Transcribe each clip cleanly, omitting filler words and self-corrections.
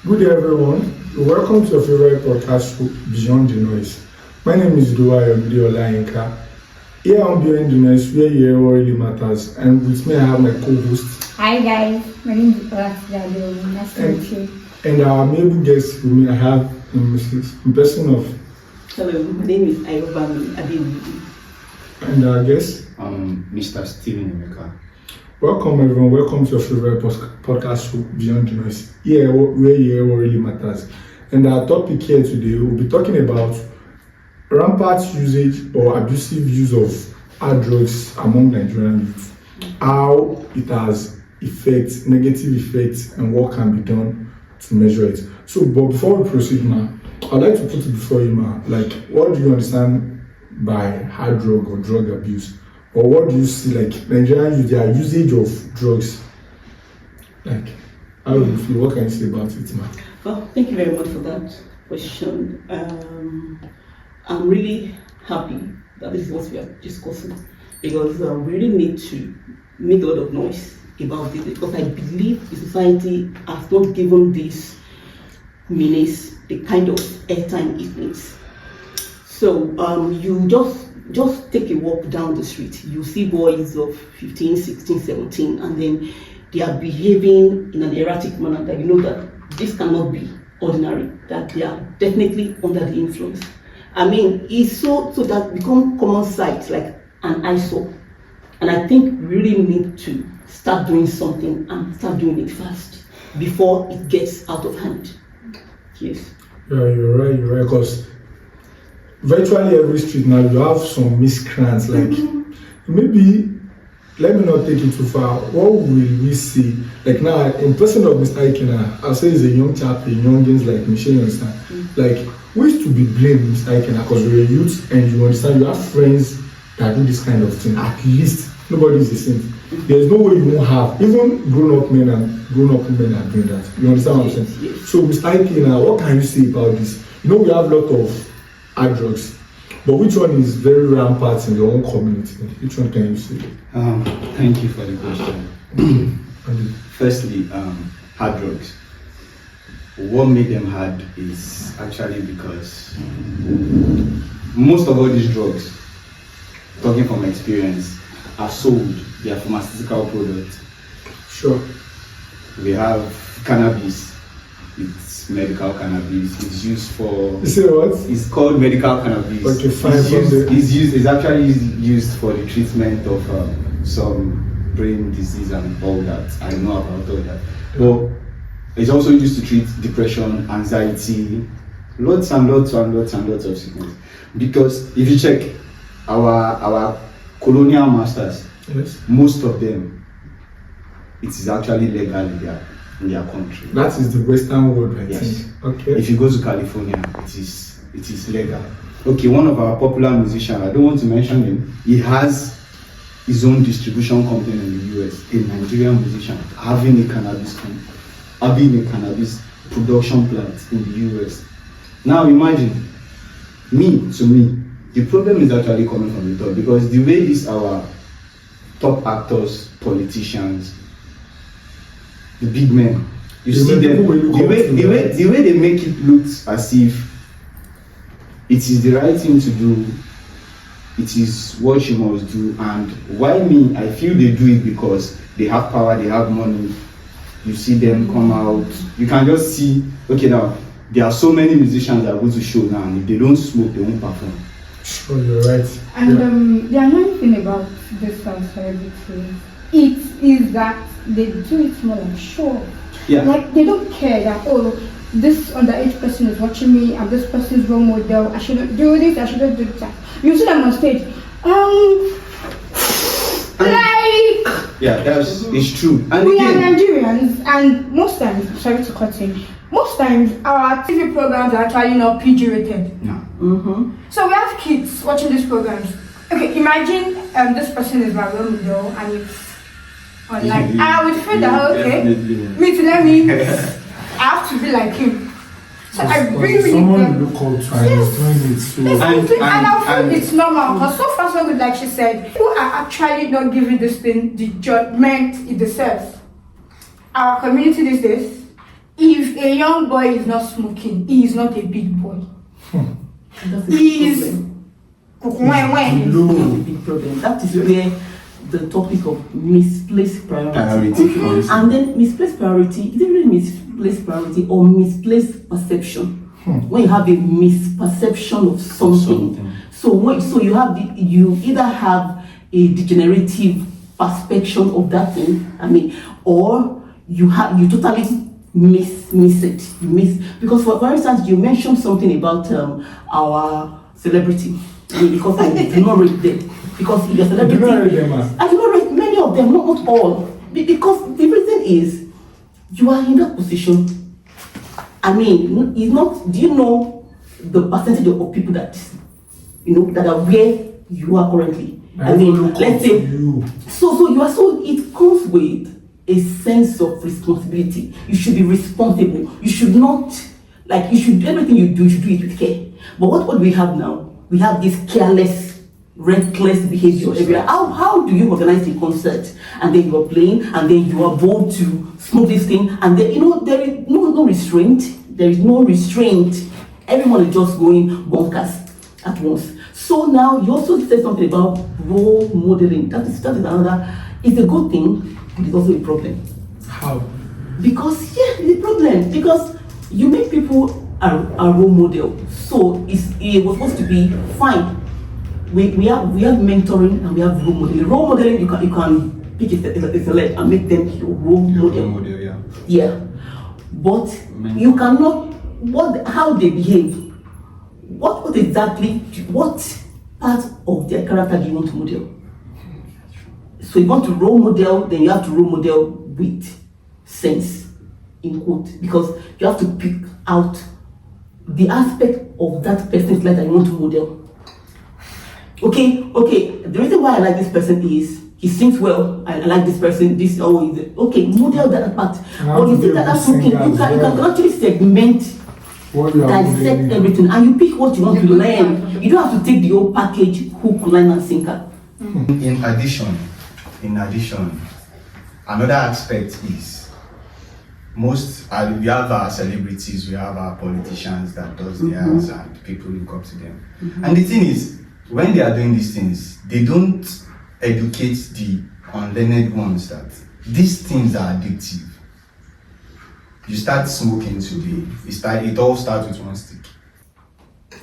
Good day, everyone. Welcome to your favorite podcast show, Beyond the Noise. My name is Duayo Olayinka. Here on Beyond the Noise, where you hear what really matters. And with me, I have my co-host. Hi, guys. My name is Ola. Nice to meet you. And our main guest with me, I have in person of. Hello, my name is Ayobami Adewale. And our guest, Mr. Steven Emeka. Welcome, everyone. Welcome to your favorite podcast show, Beyond the Noise. Here, where you hear what really matters. And our topic here today, we'll be talking about rampant usage or abusive use of hard drugs among Nigerian youth. How it has effects, negative effects, and what can be done to measure it. So, but before we proceed, ma, I'd like to put it before you, ma. Like, what do you understand by hard drug or drug abuse? Or what do you see, like, Nigerian youth, their usage of drugs? Like, how do you feel? What can you say about it, ma? Well, thank you very much for that question. I'm really happy that this is what we are discussing because we really need to make a lot of noise about it because I believe the society has not given this menace the kind of airtime it needs. So you just take a walk down the street, you see boys of 15, 16, 17, and then they are behaving in an erratic manner that you know that this cannot be ordinary, that they are definitely under the influence. I mean, it's so that become common sight, like an eyesore. And I think we really need to start doing something and start doing it fast before it gets out of hand. Yes. Yeah, you're right, because virtually every street now you have some miscreants, like maybe, let me not take it too far, what will we see? Like now, in person of Mr. Ikena, I'll say he's a young chap, a youngins like Michelle, you understand? Like, we used to be blamed Mr. Ikena because we're a youth and you understand, you have friends that do this kind of thing. At least, nobody is the same. There's no way you won't have, even grown-up men and grown-up women are doing that. You understand what I'm saying? Yes. So, Mr. Ikena, what can you say about this? You know, we have a lot of hard drugs, but which one is very rampant in your own community? Which one can you say? Thank you for the question. Firstly, hard drugs. What made them hard is actually because most of all these drugs, talking from experience, are sold. They are pharmaceutical products. Sure. We have cannabis. It's medical cannabis. It's used for. You say what? It's called medical cannabis. Okay, fine. It's actually used for the treatment of some brain disease and all that. I know about all that. But it's also used to treat depression, anxiety, lots and lots of sickness. Because if you check our colonial masters, yes, most of them, it is actually legal in their country. That is the Western world, I Yes. think. Okay. If you go to California, it is legal. Okay, one of our popular musicians, I don't want to mention him, he has his own distribution company in the US, a Nigerian musician having a cannabis production plant in the US. Now imagine, to me, the problem is actually coming from the top because the way these our top actors, politicians, the big men, you see them, the way they make it look as if it is the right thing to do, it is what you must do, and why me? I feel they do it because they have power, they have money. You see them come out, you can just see, okay, now there are so many musicians that go to show now, and if they don't smoke, they won't perform. Sure, you're right. And the annoying thing about this celebrity, it is that they do it more like show. Yeah. Like they don't care that this underage person is watching me, I'm this person's role model. I shouldn't do this. I shouldn't do that. You see them on stage. Yeah, it's true. And we again, are Nigerians, and most times, sorry to cut in, most times our TV programs are actually not PG rated. no. So we have kids watching these programs. Okay, imagine this person is my role model and it's online. I would feel that okay, me to let me, I have to be like him. So I really someone look up to and is doing it so. and I feel it's normal because so far so good, like she said, people are actually not giving this thing the judgment it deserves. Our community these days, if a young boy is not smoking, he is not a big boy. That's a He big is. problem. That's a big problem. That is where the topic of misplaced priority comes. and then misplaced priority, is it really misplaced priority or misplaced perception? When you have a misperception of something. So you either have a degenerative perception of that thing, or you totally miss it. You miss, because for instance, you mentioned something about our celebrity. Because I do not rate them. Because your celebrity, I do not rate many of them, not all. Because the reason is you are in that position. It's not. Do you know the percentage of people that that are where you are currently? Let's say. So you are so. It comes with a sense of responsibility. You should be responsible. You should not everything you do. You should do it with care. But what do we have now? We have this careless, reckless behavior everywhere. How do you organize a concert and then you are playing and then you are bold to smoke this thing and then there is no restraint. There is no restraint. Everyone is just going bonkers at once. So now you also said something about role modeling. That is another. It's a good thing, but it's also a problem. How? Because it's a problem. Because you make people a role model. So it was supposed to be fine. We have mentoring and we have role modeling. Role modeling, you can pick a select and make them your role model. Yeah. But you cannot how they behave. What part of their character do you want to model? So you want to role model, then you have to role model with sense, in quote, because you have to pick out the aspect of that person's life that you want to model. Okay. The reason why I like this person is he sings well. I like this person. Model that part. But you see that's something you can actually segment, dissect everything, and you pick what you want to learn. You don't have to take the whole package, hook, line, and sinker. In addition, another aspect is we have our celebrities, we have our politicians that does theirs, and people look up to them. And the thing is, when they are doing these things, they don't educate the unlearned ones that these things are addictive. You start smoking today, it all starts with one stick.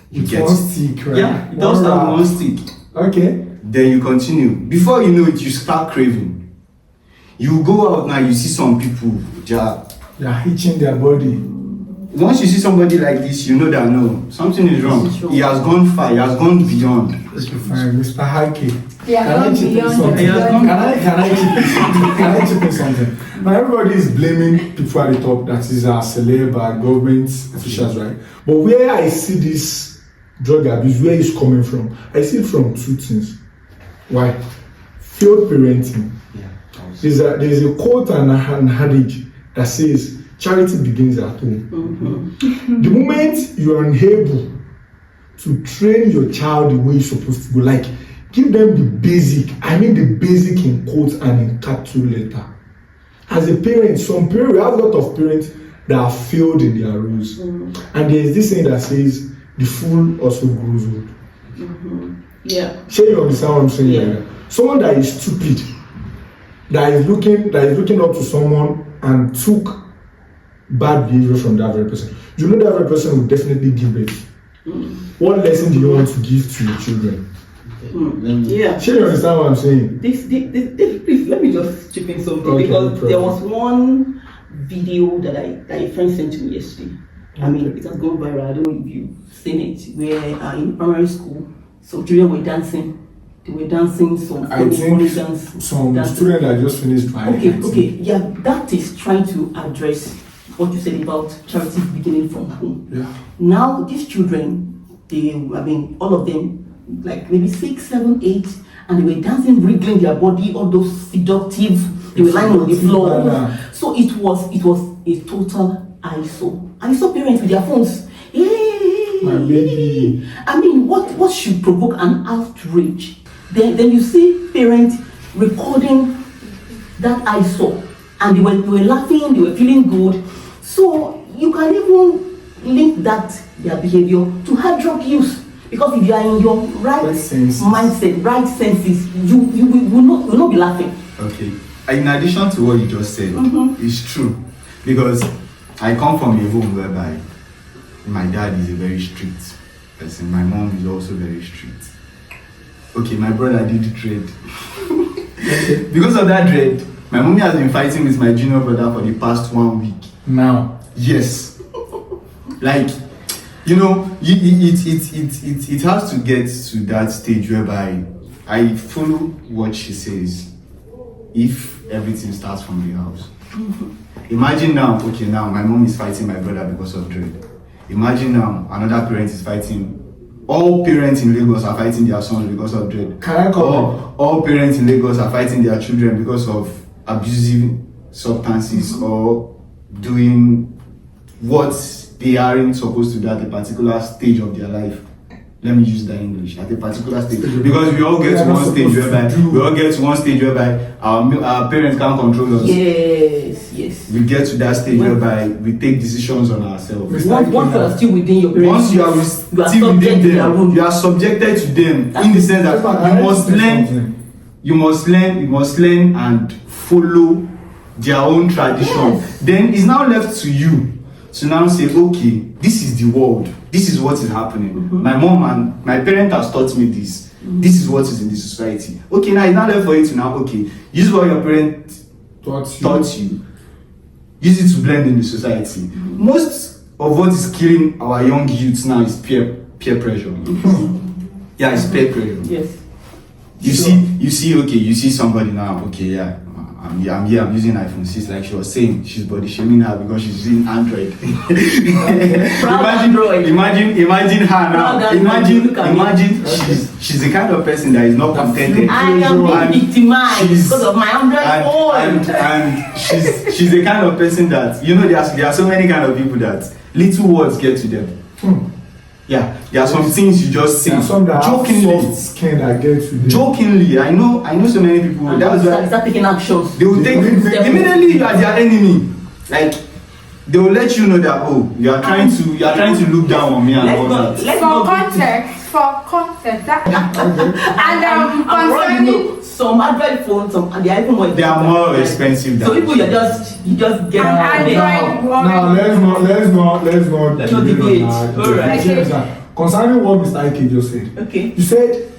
One stick, right? Yeah, it all starts with one stick. Okay. Then you continue. Before you know it, you start craving. You go out now, you see some people, they are hitching their body. Once you see somebody like this, you know that no, something is wrong. He has gone far, he has gone beyond. Okay, fine, Mr. Haki. Yeah, Can I chip in something? Now everybody is blaming people at the top, that is our celeb, our government officials, right? But where I see this drug abuse, where it's coming from, I see it from two things. Why? Failed parenting. Yeah. There's a quote and adage that says charity begins at home. The moment you are unable to train your child the way you're supposed to go, like give them the basic in quotes and in capital letter. As a parent, we have a lot of parents that have failed in their roles. And there's this saying that says the fool also grows old. Yeah. Sure, you understand what I'm saying? Yeah. Someone that is stupid, that is looking up to someone and took bad behavior from that very person. You know that very person will definitely give birth. What lesson do you want to give to your children? Yeah. Sure, you understand what I'm saying? Please let me just chip in something, Okay, because there was one video that a friend sent to me yesterday. It has gone viral. I don't know if you've seen it, where in primary school, some children were dancing. They were dancing some funny dance. Some student that just finished fine. Okay. Yeah, that is trying to address what you said about charity beginning from home. Yeah. Now these children, all of them, like maybe 6, 7, 8, and they were dancing, wriggling their body, all those seductive. They were lying on the floor. So it was a total ISO. And I saw parents with their phones. Hey, my baby. What should provoke an outrage? Then you see parents recording that ISO, and they were laughing, they were feeling good. So you can even link that their behavior to hard drug use. Because if you are in your right mindset, right senses, you will not be laughing. Okay. In addition to what you just said, it's true. Because I come from a home whereby my dad is a very strict person. My mom is also very strict. Okay, my brother did dread. Because of that dread, my mommy has been fighting with my junior brother for the past 1 week. Now. Yes. Like, you know, it has to get to that stage whereby I follow what she says if everything starts from the house. Imagine now, my mom is fighting my brother because of dread. Imagine now, another parent is fighting. All parents in Lagos are fighting their sons because of dread. Can I come? All parents in Lagos are fighting their children because of abusive substances or doing what they aren't supposed to do at a particular stage of their life. Let me use that English, at a particular stage. Because we all get to one stage whereby our parents can't control us. Yes. We get to that stage whereby we take decisions on ourselves. Once you are still within your parents, once you are still within them, you are subjected to them. In the sense that you must learn and follow their own tradition. Yes. Then it's now left to you to now say, okay, this is the world. This is what is happening. My mom and my parent has taught me this. This is what is in the society. Okay, now it's not left for you to now, okay, use what your parents taught you. Use it to blend in the society. Most of what is killing our young youths now is peer pressure. Yeah, it's peer pressure. Yes. You see somebody now, okay, yeah. I'm using iPhone 6, like she was saying, she's body shaming her because she's using Android. Imagine her now. Imagine she's the kind of person that is not contented. I am being victimized because of my Android phone. And she's the kind of person that, you know, there are so many kind of people that little words get to them. Yeah, there are some things you just say jokingly. Skin that gets to them. Jokingly, I know so many people. And That's why start taking actions. they will take immediately. You are their enemy. Like they will let you know that you are trying to look down on me and all that. For context, and concerning some Android phones, they are even more. They are more expensive. So people, you just get Android. Now let's not debate. Alright. Concerning what Mr. Ike just said. Okay. You said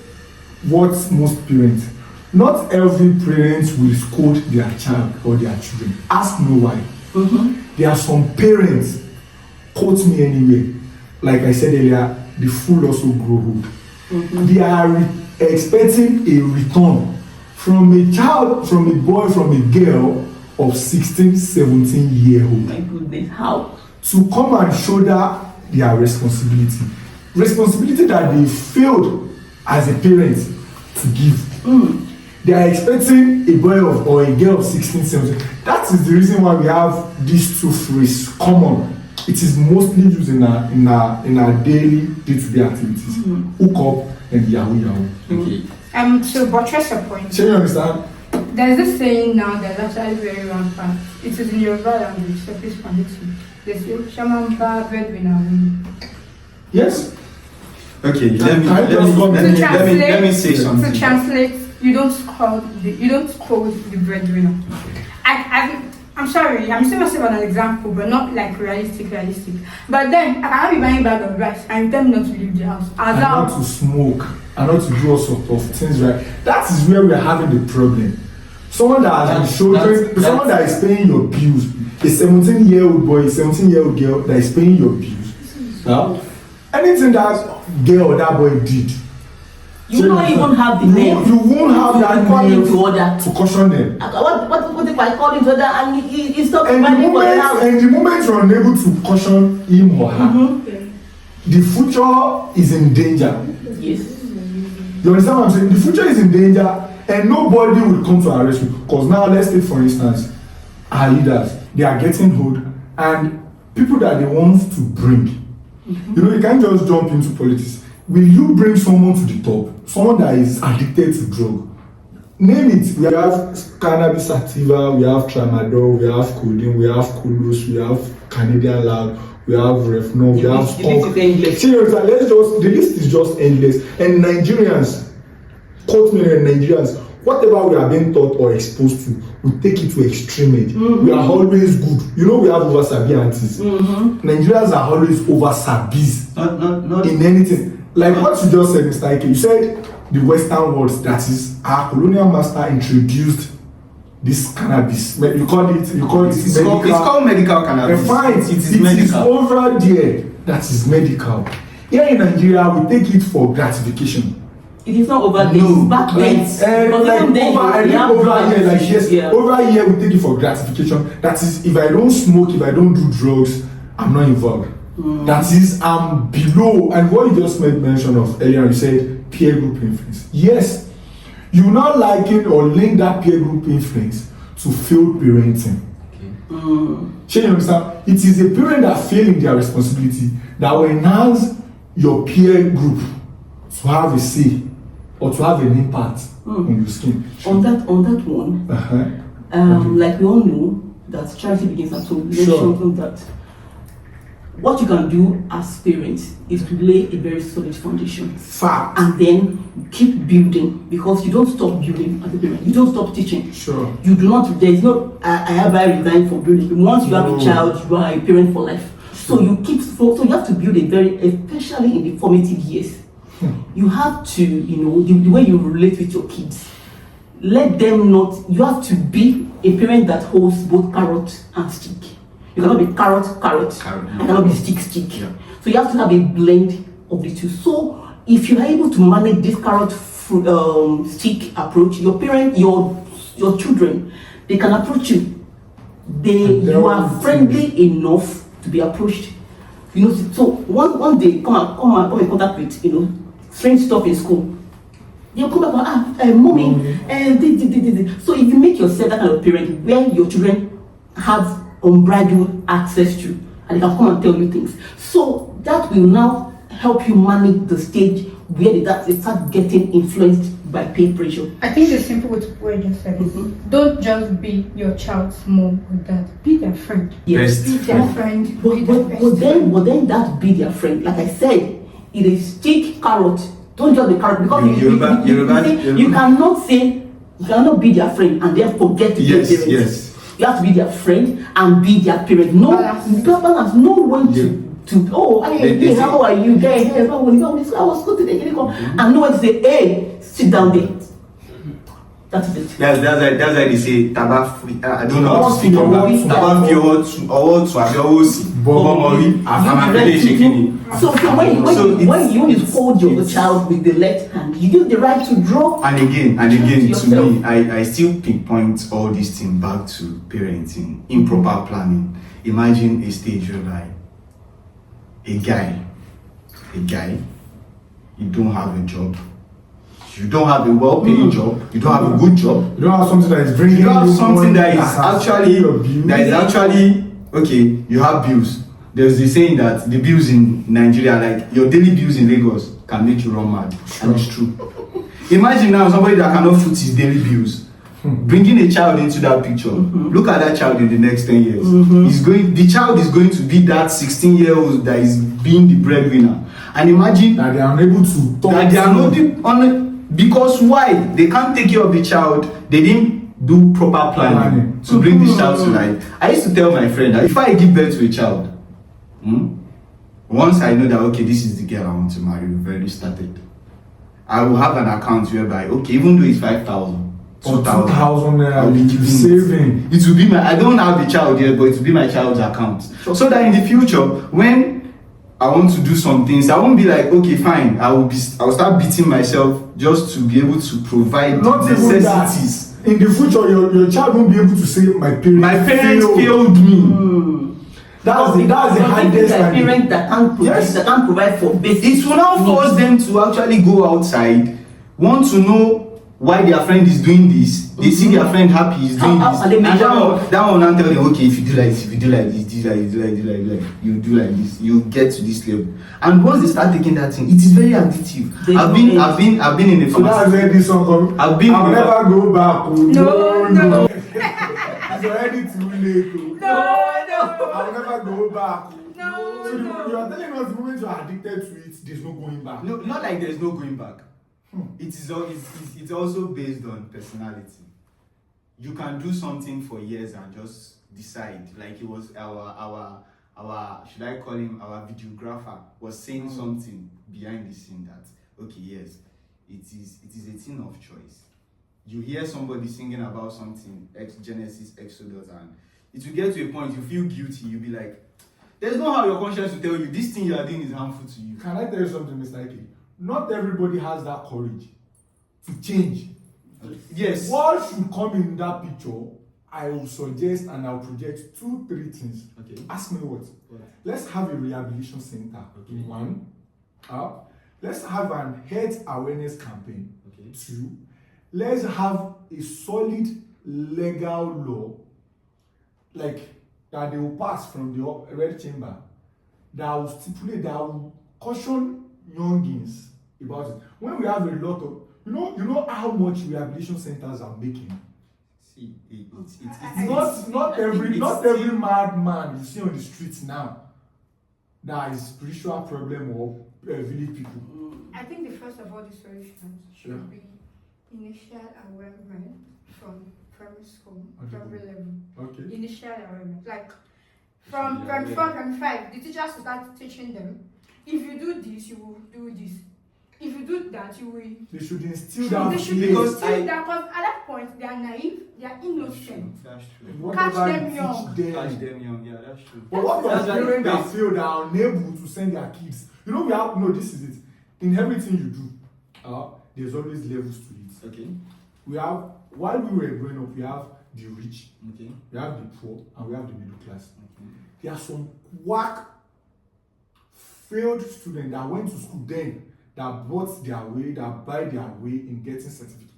what most parents. Not every parent will scold their child or their children. Ask me why. There are some parents, quote me anyway, like I said earlier, the fool also grow old. They are expecting a return from a child, from a boy, from a girl of 16, 17 years old. My goodness, how? To come and shoulder their responsibility. Responsibility that they failed as a parent to give. They are expecting a boy or a girl of 16, 17. That is the reason why we have these two phrases common. It is mostly used in our daily day-to-day activities. Hook up and yahoo. Okay. To buttress your point. So you understand? There's this saying now that's actually very rampant. It is in Yoruba language, so please continue. They say, Shamamba breadwinner. Yes. Okay. Let me say something. To translate, you don't scold the breadwinner. I'm sorry, I'm still myself an example, but not like realistic. But then I cannot be buying a bag of rice and tell me not to leave the house. And not to smoke, and not to do all sorts of things, right? That is where we're having the problem. Someone that has been children, someone that is paying your bills, a 17-year-old boy, a 17-year-old girl that is paying your bills. Now, anything that girl or that boy did, you don't even have the name. You won't have that name to order to caution them. What if I call him to order and he stops and money for the house? And the moment you're unable to caution him or her, the future is in danger. Yes. You understand what I'm saying? The future is in danger, and nobody will come to arrest you. Because now, let's take for instance, our leaders. They are getting old, and people that they want to bring. You know, you can't just jump into politics. Will you bring someone to the top, someone that is addicted to drug, name it. We have cannabis sativa, we have tramadol, we have codeine, we have kulos, we have Canadian loud, we have Refno, we have skunk. Seriously, the list is just endless. And Nigerians, quote me, Nigerians, whatever we are being taught or exposed to, we take it to extreme edge. We are always good. You know, we have over sabi aunties. Nigerians are always over sabis Not in anything. Like what you just said, Mr. Ike, you said the Western world, that is, our colonial master introduced this cannabis. You call it it's called medical cannabis. Fine, it is medical. Over there, that is medical. Here in Nigeria, we take it for gratification. It is not over this. No, Back then. Over here we take it for gratification. That is, if I don't smoke, if I don't do drugs, I'm not involved. That is, I'm below. And what you just made mention of earlier, you said peer group influence. Yes, you not like it or link that peer group influence to failed parenting. You understand? It is a parent that fail in their responsibility that will enhance your peer group to have a say or to have an impact on your skin. On that one, like we all know that charity begins at home. Sure. That what you can do as parents is to lay a very solid foundation. Fact. And then keep building, because you don't stop building as a parent. You don't stop teaching. Sure. You do not, there is no, I have resigned for building. Once you have a child, you are a parent for life. So you keep, so you have to build a very, especially in the formative years. You have to, you know, the way you relate with your kids, let them not, you have to be a parent that holds both carrot and stick. You cannot be carrot. You cannot be stick. Yeah. So you have to have a blend of the two. So if you are able to manage this carrot stick approach, your parent, your children, they can approach you. You are friendly enough to be approached. You know, so one day come in contact with, you know, strange stuff in school. You come back, mommy, So if you make yourself that kind of parent where your children have unbridled access to, and they can come and tell you things, so that will now help you manage the stage where they start getting influenced by peer pressure. I think the simple way to put it just said is, don't just be your child's mom or dad. Be their friend. Yes. Be their friend. But then that be their friend. Like I said, it is stick carrot. Don't just be carrot, because you cannot say, you cannot be their friend and then forget to be their parents. Yes. You have to be their friend and be their parent. No one to how are you? I was good today. And no one to say, hey, sit down there. That's it. That's why they say tabaf. I don't know how to speak of that. Tabaf So when you hold your child with the left hand, you give the right to draw. And again, to me, I still pinpoint all these things back to parenting, improper planning. Imagine a stage whereby a guy, you don't have a job. You don't have a well-paying job. You don't have a good job. You don't have something that is bringing. You don't have something that is actually okay. You have bills. There's the saying that the bills in Nigeria, like your daily bills in Lagos, can make you run mad, and it's true. Imagine now somebody that cannot foot his daily bills, bringing a child into that picture. Look at that child in the next 10 years. The child is going to be that 16-year-old that is being the breadwinner. And imagine that they are unable to talk. That they are not because why? They can't take care of the child. They didn't do proper planning to bring this child to life. I used to tell my friend that if I give birth to a child, once I know that okay, this is the girl I want to marry, we've already started, I will have an account whereby okay, even though it's 5,000, 2,000 I will be saving. It will be I don't have the child yet, but it will be my child's account. So that in the future, when I want to do some things, I won't be like, okay, fine, I will start beating myself just to be able to provide necessities. In the future, your child won't be able to say, my parents failed me. That's the hardest parent that can't provide for basic. It will now force them to actually go outside, want to know why their friend is doing this, they see their friend happy is doing this, and that one now tell them, okay, if you do like this, if you do like this, you do like this, you get to this level. And once they start taking that thing, it is very addictive. I've been in a So that's where this song comes. I'll never go back. No. It's already too late. No. I'll never go back. No. So you are telling us the moment you are addicted to it, there's no going back. No, not like there's no going back. It's also based on personality. You can do something for years and just decide. Like it was our should I call him our videographer was saying something behind the scene that okay, yes, it is a thing of choice. You hear somebody singing about something, Genesis, Exodus, and it will get to a point you feel guilty. You'll be like, there's no how your conscience will tell you this thing you are doing is harmful to you. Can I tell you something, Mr. Ike? Not everybody has that courage to change. Yes. What should come in that picture, I will suggest and I'll project 2-3 things. Okay. Ask me what? Let's have a rehabilitation center. Okay. 1. Let's have an health awareness campaign. Okay. 2. Let's have a solid legal law, like that they will pass from the red chamber, that will stipulate, that will caution youngins about it. When we have a lot of, you know how much rehabilitation centers are making. See, it's Not every madman you see on the streets now that is spiritual problem or village people. I think the first of all the solutions should be initial awareness from primary school, primary level. Okay. Initial awareness, like from 4, 5, the teachers will start teaching them. If you do this, you will do this. If you do that, you will. They should instill that. They should fear. because at that point they are naive, they are innocent. That's true. Catch Whatever them teach young. Catch them young, yeah, that's true. But what That's of why parents that it's feel that are unable to send their kids? You know, we have no. This is it. In everything you do, there's always levels to it. Okay. We have, while we were growing up, we have the rich, Okay. we have the poor, and we have the middle class. Okay. There are some whack failed students that went to school then that bought their way, that buy their way in getting certificate.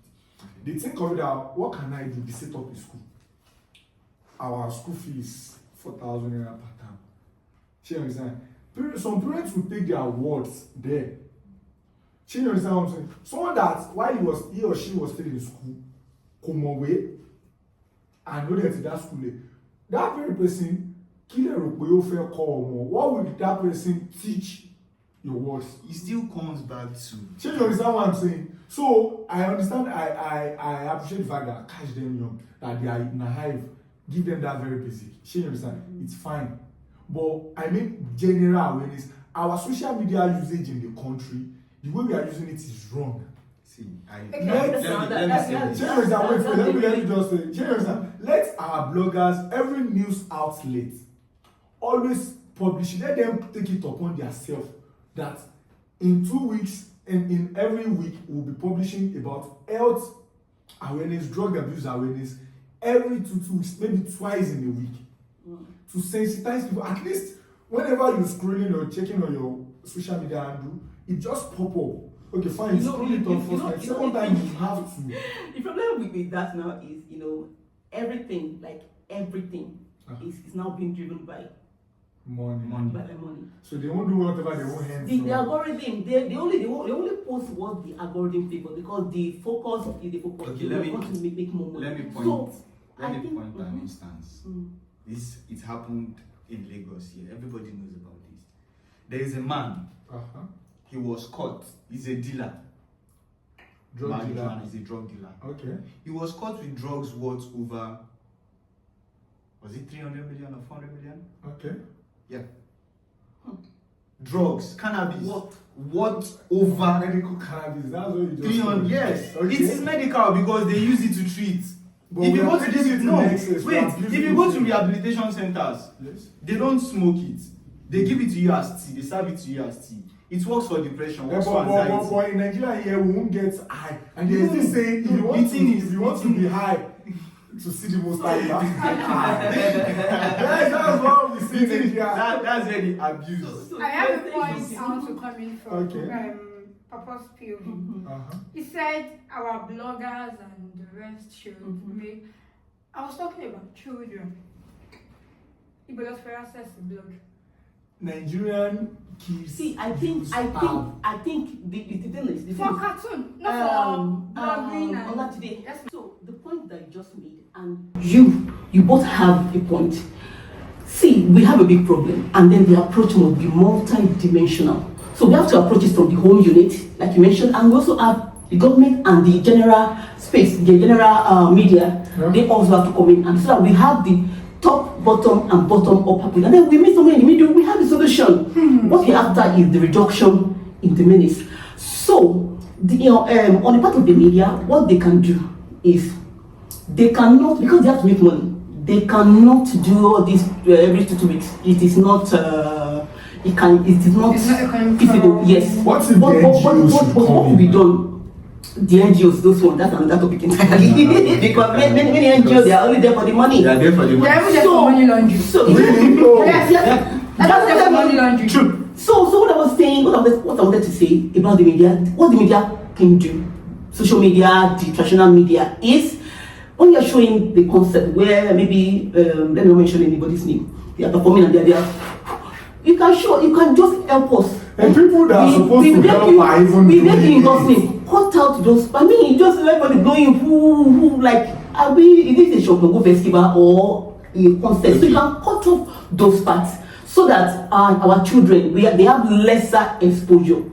They think of it that what can I do? They set up a school. Our school fee is 4,000 naira per term. You understand? Some parents will take their words there. You understand what I'm saying? Someone that while he or she was still in school, come away and go there to that school, that very person, what will that person teach your words? It still comes back to. You understand what I'm saying? So I understand. I appreciate the fact that catch them young, that they are in a hive, give them that very basic. You understand? It's fine. But I mean general awareness. Our social media usage in the country, the way we are using it is wrong. See, Let our bloggers, every news outlet, always publish it. Let them take it upon themselves that in 2 weeks and in every week we'll be publishing about health awareness, drug abuse awareness every 2 weeks, maybe twice in a week, to sensitize people. At least whenever you're scrolling or checking on your social media handle, it just pop up. Okay, fine, you scroll it on first time. Second time you have to. The problem with that now is, everything is now being driven by Money. by the money. So they won't do whatever they want hands The algorithm, they only post what the algorithm favors because the focus is the focus. Okay, they want to make more money. Let me point an instance. It happened in Lagos here. Everybody knows about this. There is a man. He was caught. He's a dealer. Drug dealer. He's a drug dealer. Okay. He was caught with drugs worth over, was it 300 million or 400 million? Okay. Yeah. Drugs, cannabis. What over medical cannabis? That's what you just 300. Yes. Okay. It is medical because they use it to treat. But If you go to if you go to rehabilitation centers, yes, they don't smoke it. They give it to you as tea. They serve it to you as tea. It works for depression, works for anxiety. But in Nigeria here, we won't get high. And there's this saying, if you want to be high, to see the most high. That's what we see in Nigeria. That's where the abuse. I have a point I want to come in from. Okay. Papa's POV. He said our bloggers and the rest should make. I was talking about children. Ibolas for access to blog. Nigerian kids. See, I think the thing is the For thing is, cartoon, not for blogging and on that today. Yes, So the point that you just made, and you both have a point. See, we have a big problem, and then the approach must be multi-dimensional. So we have to approach it from the home unit, like you mentioned, and we also have the government and the general space, the general media. They also have to come in, and so that we have the top, bottom, and bottom up approach. And then we meet somewhere in the middle, we have the solution. What we have after is the reduction in the minutes. So, on the part of the media, what they can do is they cannot, because they have to make money, they cannot do all this every 2 weeks. It is not. It is not feasible. Yes. What's in the NGOs? What will be done? The NGOs, those ones, that's another topic entirely. Because many NGOs, they are only there for the money. They are there for the money. They're even there for money laundering. So, Really? No. Yes. That's there for money laundering. True. So what I was saying, what I wanted to say about the media, what the media can do, social media, the traditional media, is when you're showing the concept where maybe, let me not mention anybody's name, they are performing and they are there. You can just help us. And people that are supposed to help are even we make doing the gossip. Cut out those. I mean, just everybody going who like. Are we? Is this a Shokogo festival or a concert? So you can cut off those parts so that our children they have lesser exposure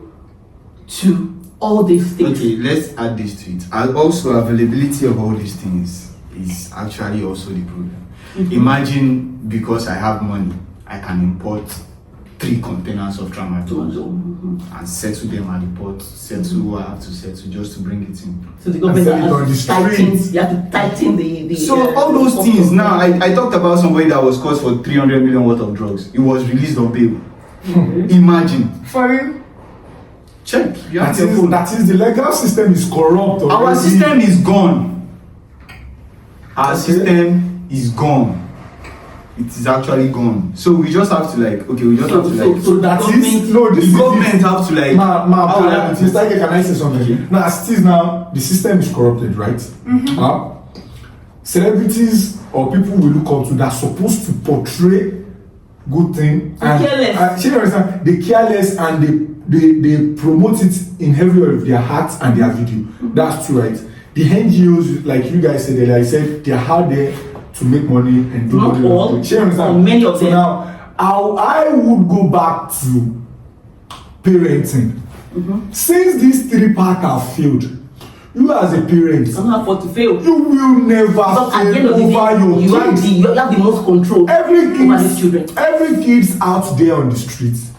to all these things. Okay, let's add this to it. And also, availability of all these things is actually also the problem. Imagine, because I have money, I can import 3 containers of tramadol and settle them at the port, settle what I have to settle just to bring it in. So the government And sell it on the has to tighten. streets. You have to tighten the So all those things now, I talked about somebody that was caught for 300 million worth of drugs. He was released on bail. Imagine. For you. Check. You have your phone. That is the legal system is corrupt. Our already. system is gone. Our system is gone. It is actually gone. So we just have to like, okay, we just have to like. So That government- is no. This The is government have to like. Ma, how would I put it? Mr. Ike, can I say something? Okay. Now, still now, the system is corrupted, right? Celebrities or people we look up to that are supposed to portray good thing and careless. you understand? They careless and they promote it in everywhere with their hearts and their video. That's true, right? The NGOs, like you guys said, I said they are out there to make money and do Not money. all, You understand? but many of So them. now, I would go back to parenting. Since these 3 parts are failed, you as a parent, I'm not afford to fail. you will never Because at the end fail of the over day, your you kids. have the most control over these children. Every kids out there on the streets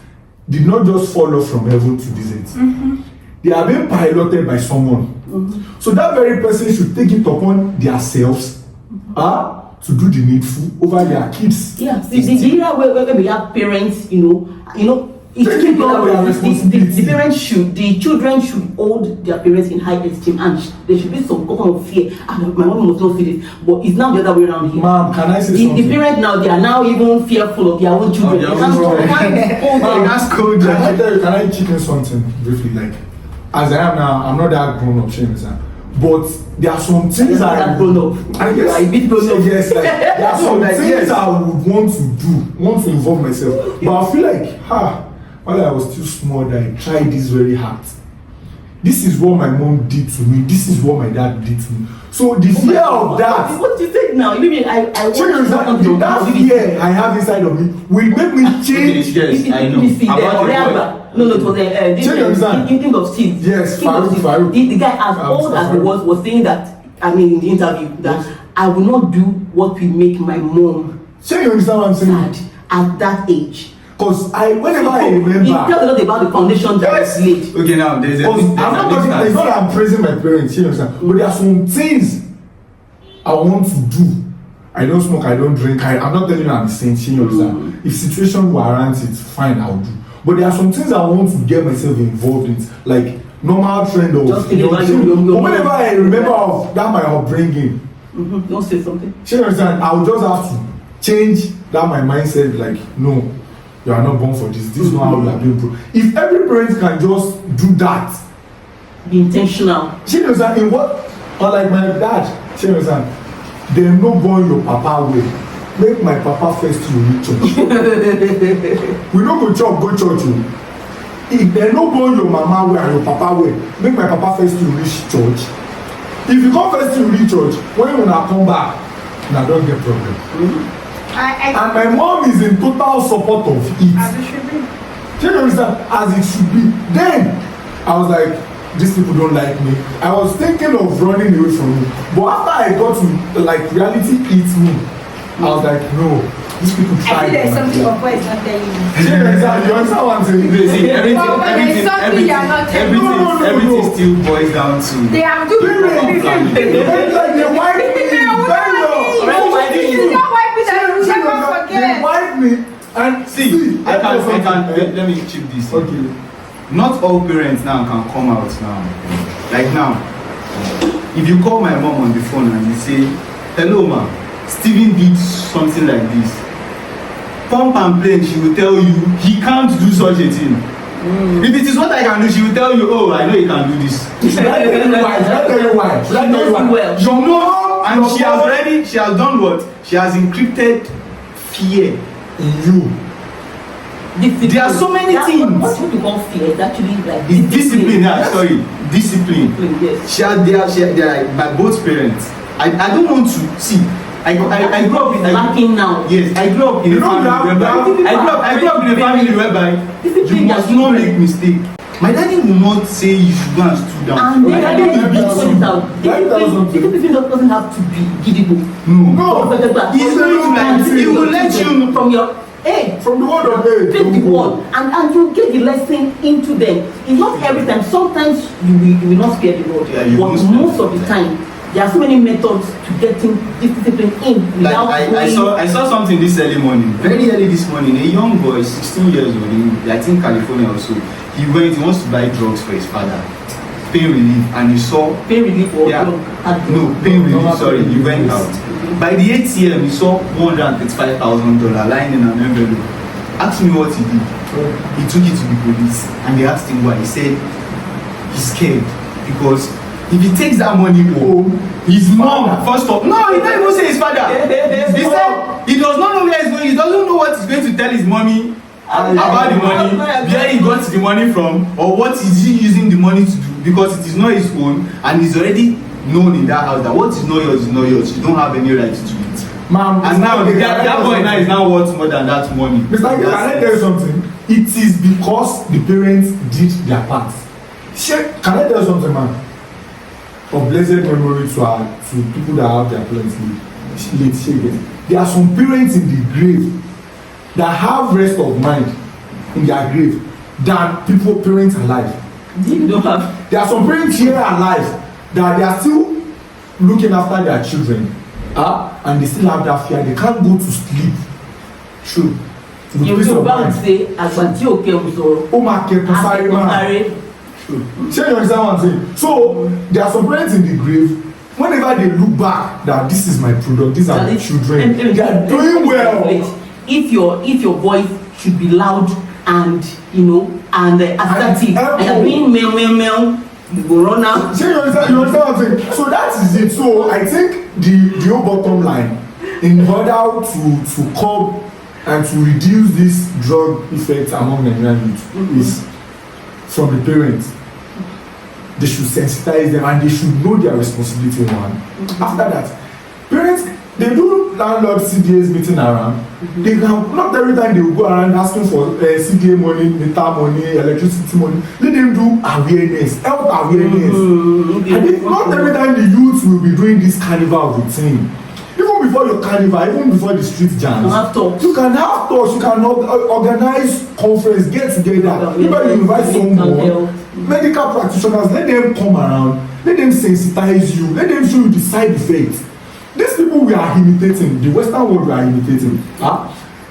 did not just fall off from heaven to this earth. They are being piloted by someone. So that very person should take it upon themselves to do the needful over their kids. Yeah, the era where we have parents, it Take should be all their the responsibility. parents should, the children should hold their parents in high esteem, and there should be some kind of fear. My mom must not see this, but it's now the other way around here. Ma'am, can I say The something? parents now, they are now even fearful of their own children. their They own children. can't hold them. That's cool. Can I tell you, can I chip in something briefly? Like, as I am now, I'm not that grown up, James. But there are some things You're not that grown up. I You are a guess, bit grown up. yes, like, there are some Like, things yes. I would want to involve myself. But I feel like, while I was still small, I tried this very hard. This is what my mom did to me. This is what my dad did to me. So the fear of that, What do you think now? Maybe I want that fear I have inside of me will make me change. Yes, I know. About the boy. No, it was King of Steve. Yes, King of Steve. Farouk. The guy, as old as he was saying that, in the interview, that I will not do what will make my mom So you understand what I'm saying? sad at that age. Because whenever I It remember, tells a lot about the foundation that was laid. Okay, now there's a because I'm not talking, it's not that I'm praising my parents, you understand? But there are some things I want to do. I don't smoke, I don't drink. I'm not telling you I'm the saint, you understand? If situation warrants it, fine, I'll do. But there are some things I want to get myself involved in, like normal trend of. Just think about your but whenever I remember of that my upbringing, Don't say something. you understand? I'll just have to change that my mindset. Like, no, you are not born for this. This is not how you are being brought. If every parent can just do that, be intentional. She knows that in what, or like my dad, she knows that dem no born your papa way. Make my papa first you reach church. We no go chop go church o. If dem no born your mama way and your papa way, make my papa first you reach church. If you come first you reach church, when una come back, una don get problem. And my mom is in total support of it. As it should be. Do you understand? As it should be. Then I was like, these people don't like me. I was thinking of running away from it. But after I got to, like, reality hits me, I was like, no, these people I tried. think there's something Papa is not telling you. You understand what I'm saying? Everything still boils down to They have to be Like, they wipe me very well. It's not wiping that you never They forget. wipe me and see, I can let me chip this. Okay. Not all parents now can come out now. Like now, if you call my mom on the phone and you say, hello ma, Steven did something like this. Pump and play, she will tell you he can't do such a thing. If it is what I can do, she will tell you, oh, I know you can do this. Should I tell you why? Your mom And she has done what? She has encrypted fear in you. There are so many things. What you call fear is actually like It's discipline. Discipline. Yes. They are by both parents. I don't want to see. I grew up in lacking now. Yes, I grew up in a family whereby you must not make mistake. My daddy will not say you should go and stood down. And then Okay, discipline doesn't have to be giddy. No. He's going to like, he will let you from your from the word of God. take the word and you get the lesson into them. It's not every time. Sometimes you will not spare the word, Yeah, but most of the time there are so many methods to getting this discipline in without like I saw something this very early this morning. A young boy, 16 years old, in I think California also. He wants to buy drugs for his father, pain relief, and he saw pain relief or pain relief. Sorry, he went out. By the ATM, he saw $135,000 lying in an envelope. Ask me what he did. He took it to the police, and they asked him why. He said he's scared because if he takes that money home, his mom first of all, no, he didn't even say his father. He said he does not know where he's going. He doesn't know what he's going to tell his mommy about the money, where he got the money from, or what is he using the money to do, because it is not his own, and he's already known in that house that what is not yours is not yours. You don't have any right to it. Ma'am, and now that boy now is now worth more than that money. Mr. Can I tell you something? It is because the parents did their part. Can I tell you something, man? Of blessed memory to people that have their parents late. There are some parents in the grave that have rest of mind in their grave than parents alive. You don't have. There are some parents here alive that they are still looking after their children, and they still have that fear. They can't go to sleep. True. You will say, "Agbanti oke usoro." So you understand what I'm saying? So there are some parents in the grave. Whenever they look back, that this is my product, these are my children, they are doing well. If your voice should be loud and assertive, and you're being male, you go run out. You understand what I'm saying? So that is it. So I think the whole bottom line, in order to curb and to reduce this drug effect among Nigerian youth, is from the parents. They should sensitize them and they should know their responsibility. After that, parents, they do landlord CDAs meeting around. They can, not every time they will go around asking for CDA money, meter money, electricity money. Let them do awareness, health awareness. And not every time the youths will be doing this carnival routine. Even before your carnival, even before the street jams, you can have talks, you can organize conference, get together. Even you invite someone, medical practitioners, let them come around, let them sensitize you, let them show you the side effects. These people we are imitating, the Western world we are imitating.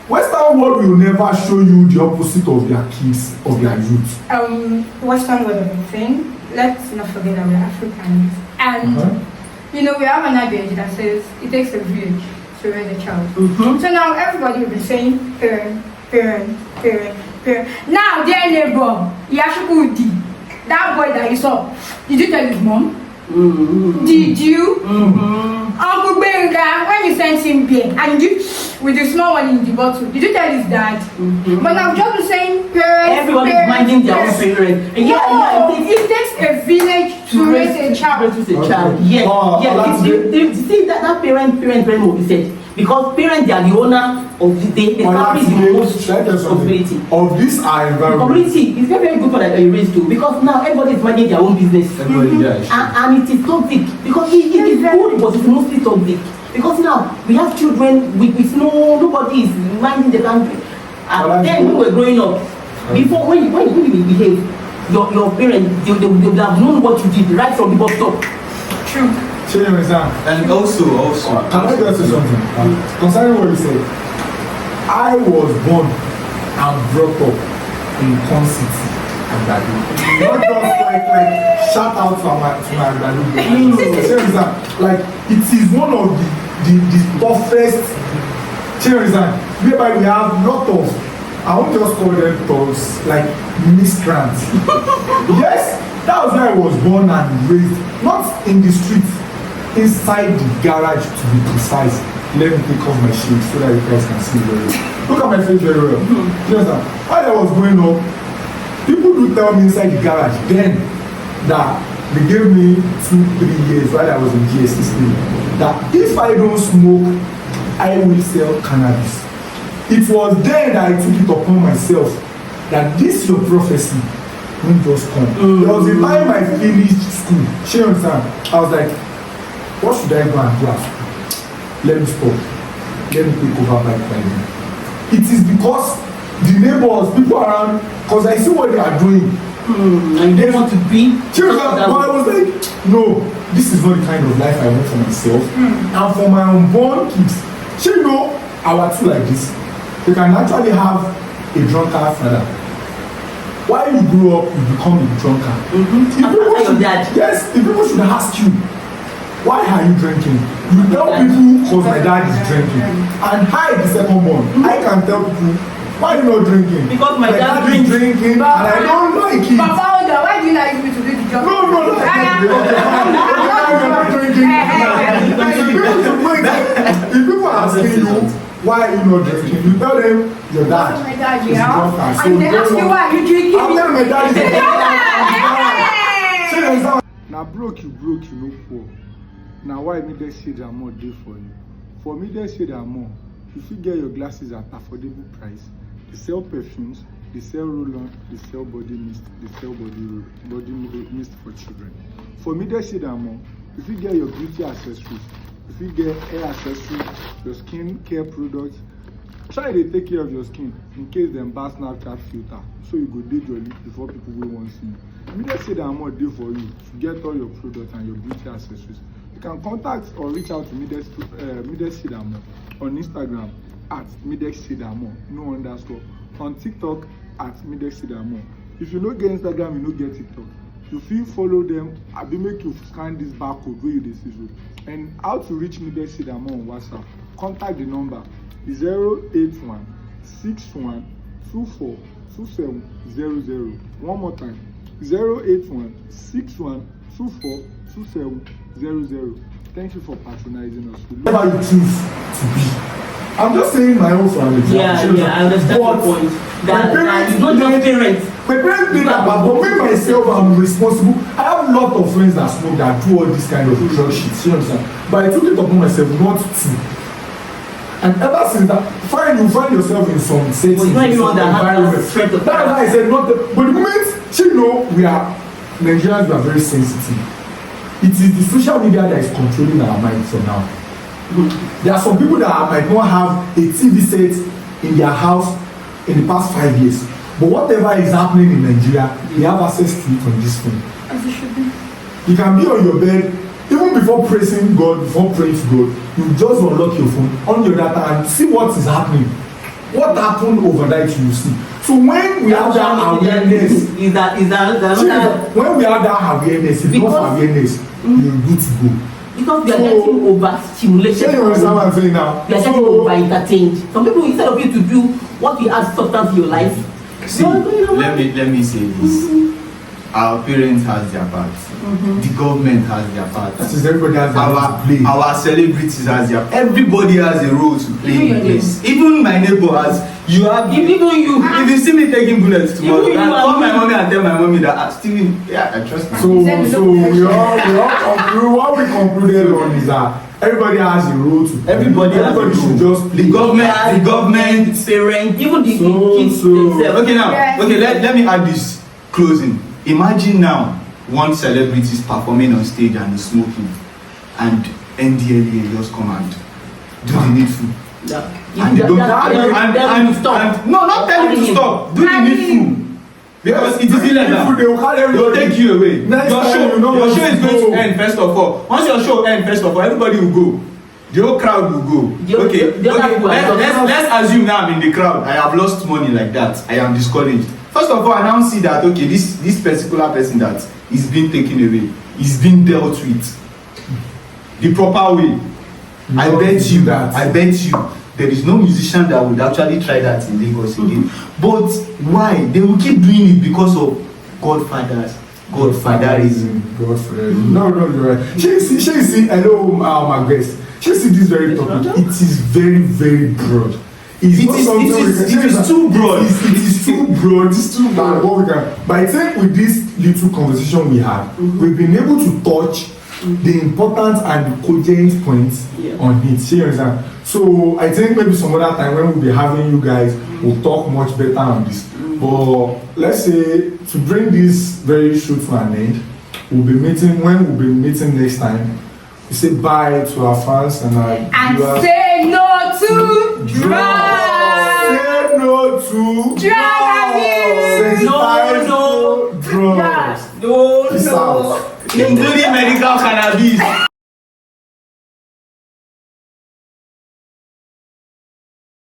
Western world will never show you the opposite of their kids, of their youth. Western world of the thing, let's not forget that we are Africans. And we have an adage that says it takes a village to raise a child. So now everybody will be saying parent. Now their neighbor, Yashukudi, that boy that you saw, did you tell his mom? Did you? Uncle Benga, when you sent him beer and you with the small one in the bottle, did you tell his dad? But I'm just saying, parents. Everyone is minding their own parents. It takes a village to raise a child. Yes. See that parent will be said. Because parents, they are the owner of the day. They carry the most responsibility of this our environment. The community is very, very good for that you raise too. Because now everybody is minding their own business. And it is toxic. Because it is good, but it's mostly toxic. Because now we have children with nobody is minding the country. And then when we were growing up, before when you behave, your parents they would have known what you did right from the bus stop. True. And also, can I just say something? Concerning what you said, I was born and brought up in Con City, Agbado. Not just like shout out to my Agbado. Like it is one of the toughest whereby we have lot of, I won't just call them thugs, like miscreants. Yes, that was where I was born and raised, not in the streets. Inside the garage, to be precise. Let me take off my shades so that you guys can see very well. Look at my face very well. You understand? While I was growing up, people do tell me inside the garage then that they gave me 2-3 years while I was in GSC that if I don't smoke, I will sell cannabis. It was then that I took it upon myself that this your prophecy won't just come. There was a time I finished school. She understand? I was like, what should I go and do at school? Let me stop. Let me take over by me. It is because the neighbors, people around, because I see what they are doing. And they want to be. But I was like, no, this is not the kind of life I want for myself. And for my unborn kids. You know, our two like this, they can actually have a drunkard father. While you grow up, you become a drunkard. Yes, if people should ask you, why are you drinking? You tell people because my dad is drinking. And I, the second born, I can tell people, why are you not drinking? Because my dad is drinking and I don't like it. Papa, why do you like me to do the job? No, I'm not drinking. If people are asking you, why are you not drinking? You tell them your dad. My dad, is drunk. And they ask you why are you drinking? I'm telling my dad is drunk. Now broke, you know poor. Now why me dey shade and more day for you? For me dey shade and more, you fit get your glasses at affordable price. They sell perfumes, they sell roll-on, they sell body mist, they sell body mist for children. For me dey shade and more, you fit get your beauty accessories, you fit get hair accessories, your skin care products. Try to take care of your skin in case them bad Snapchat filter, so you go dey jolly before people will want see you. Me dey shade and more day for you to get all your products and your beauty accessories. You can contact or reach out to Midex Shidamo on Instagram at Midex Shidamo, no underscore. On TikTok at Midex Shidamo. If you don't get Instagram, you don't get TikTok. You feel follow them, I will make you scan this barcode where you see so. And how to reach Midex Shidamo on WhatsApp? Contact the number 081 61 24 2700. One more time 081 61 24 2700. Thank you for patronizing us. Whatever you choose to be. I'm just saying my own family. Yeah, I understand your point. That it's not just parents. My parents did that, but me myself, I'm responsible. I have a lot of friends that smoke that do all this kind of drug shit. You understand? But I took it upon myself not to. And ever since that, you find yourself in some settings, in some environment. That's why I said not. But the moment you know Nigerians are very sensitive. It is the social media that is controlling our minds for now. There are some people that might not have a TV set in their house in the past 5 years, but whatever is happening in Nigeria, they have access to it on this phone. As it should be. You can be on your bed, even before praising God, before praying to God, you just unlock your phone, on your data, and see what is happening. What happened overnight you will see. So when we have that awareness, when we have that awareness, enough awareness, you're good to go. Because we are getting overstimulation. You understand what I'm saying now? We are getting over-entertained. Some people, instead of you to do what you add substance to your life, see, let me say this. our parents has their part, the government has their part, That is, everybody has their role to play. our celebrities has their, everybody has a role to play Even in your this. Even my neighbor has. You have, Even you. if you see me taking bullets tomorrow, Even you and call and my me. mommy and tell my mommy that I still, yeah, I trust my So we all conclude, what we concluded on is that everybody has a role to play. Everybody has a should role. just play. The government, parents, even the kids themselves. Okay, now, Yes. okay, let me add this closing. Imagine now one celebrity is performing on stage and is smoking, and NDLEA just come and do the needful. Yeah. And they don't and no, not tell you to stop. Do the needful. Because it is illegal. They will carry They'll everybody. take you away. Next Your time show, you know your what show to is going do. to end first of all. Once your show ends first of all, everybody will go. The whole crowd will go. Okay. Let's assume now I'm in the crowd. I have lost money like that. I am discouraged. First of all, I now see that okay, this particular person that is being taken away is being dealt with the proper way. I bet you there is no musician that would actually try that in Lagos again. But why? They will keep doing it because of godfatherism. No, you're right. She see, hello, my guest. She see this very topic. It is very, very broad. It is too broad. It is too broad. It's too broad. What we can, but I think with this little conversation we had, we've been able to touch the important and the cogent points on it. See, you understand? So I think maybe some other time when we'll be having you guys, we'll talk much better on this. But let's say to bring this very show to an end, we'll be meeting next time. We say bye to our fans and our viewers. Say no to drugs. Say no to Drug abuse. No drugs. No. Peace out. Including medical cannabis.